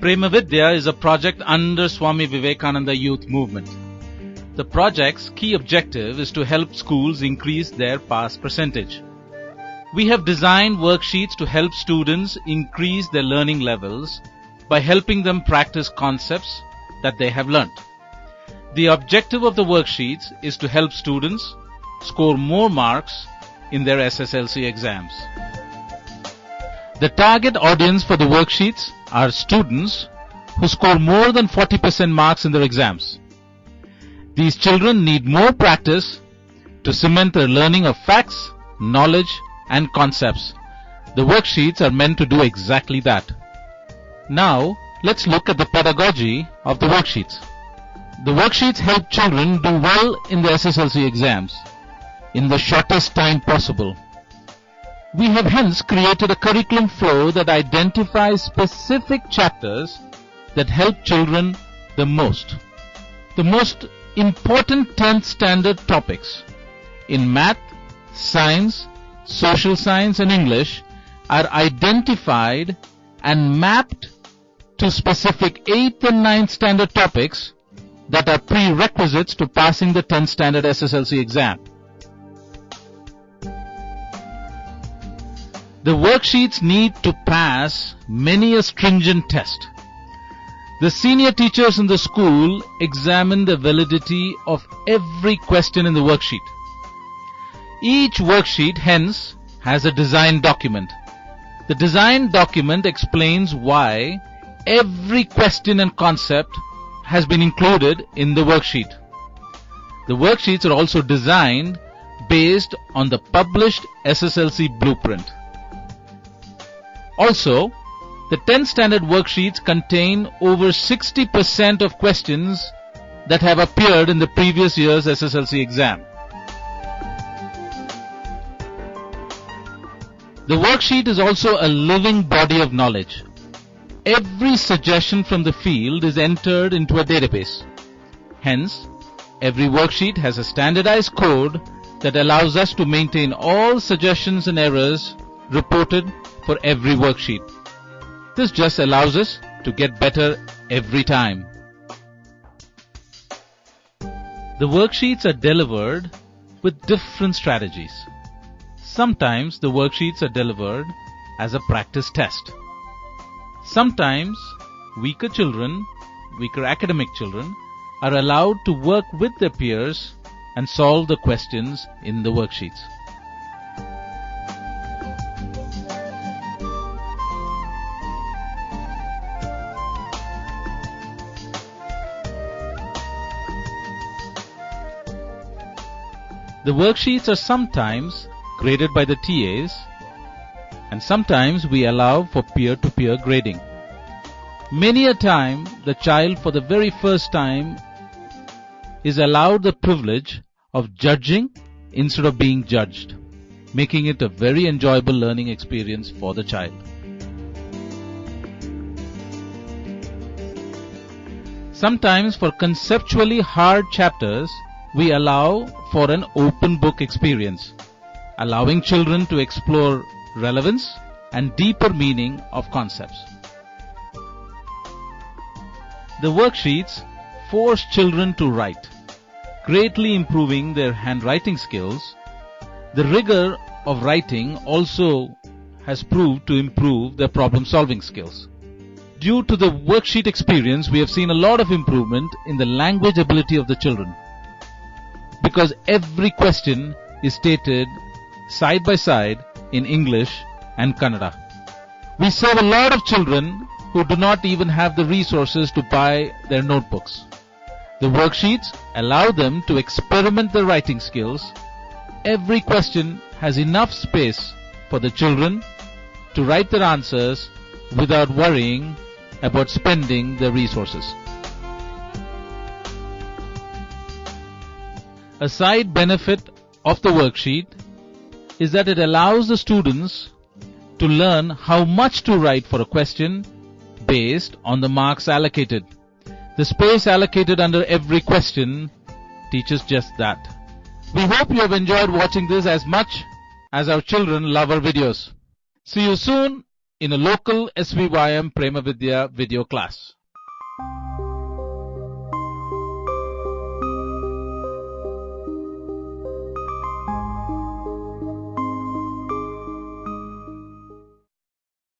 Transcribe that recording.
Premavidya is a project under Swami Vivekananda Youth Movement. The project's key objective is to help schools increase their pass percentage. We have designed worksheets to help students increase their learning levels by helping them practice concepts that they have learnt. The objective of the worksheets is to help students score more marks in their SSLC exams. The target audience for the worksheets are students who score more than 40% marks in their exams. These children need more practice to cement their learning of facts, knowledge, and concepts. The worksheets are meant to do exactly that. Now, let's look at the pedagogy of the worksheets. The worksheets help children do well in the SSLC exams in the shortest time possible. We have hence created a curriculum flow that identifies specific chapters that help children the most. The most important 10th standard topics in math, science, social science and English are identified and mapped to specific 8th and 9th standard topics that are prerequisites to passing the 10th standard SSLC exam. The worksheets need to pass many a stringent test. The senior teachers in the school examine the validity of every question in the worksheet. Each worksheet hence has a design document. The design document explains why every question and concept has been included in the worksheet. The worksheets are also designed based on the published SSLC blueprint. Also, the 10th standard worksheets contain over 60% of questions that have appeared in the previous year's SSLC exam. The worksheet is also a living body of knowledge. Every suggestion from the field is entered into a database. Hence, every worksheet has a standardized code that allows us to maintain all suggestions and errors reported for every worksheet. This just allows us to get better every time. The worksheets are delivered with different strategies. Sometimes the worksheets are delivered as a practice test. Sometimes weaker academic children are allowed to work with their peers and solve the questions in the worksheets. The worksheets are sometimes graded by the TAs, and sometimes we allow for peer-to-peer grading. Many a time, the child for the very first time is allowed the privilege of judging instead of being judged, making it a very enjoyable learning experience for the child. Sometimes for conceptually hard chapters, we allow for an open book experience, allowing children to explore relevance and deeper meaning of concepts. The worksheets force children to write, greatly improving their handwriting skills. The rigor of writing also has proved to improve their problem-solving skills. Due to the worksheet experience, we have seen a lot of improvement in the language ability of the children, because every question is stated side by side in English and Kannada. We serve a lot of children who do not even have the resources to buy their notebooks. The worksheets allow them to experiment their writing skills. Every question has enough space for the children to write their answers without worrying about spending their resources. A side benefit of the worksheet is that it allows the students to learn how much to write for a question based on the marks allocated. The space allocated under every question teaches just that. We hope you have enjoyed watching this as much as our children love our videos. See you soon in a local SVYM Prema Vidya video class.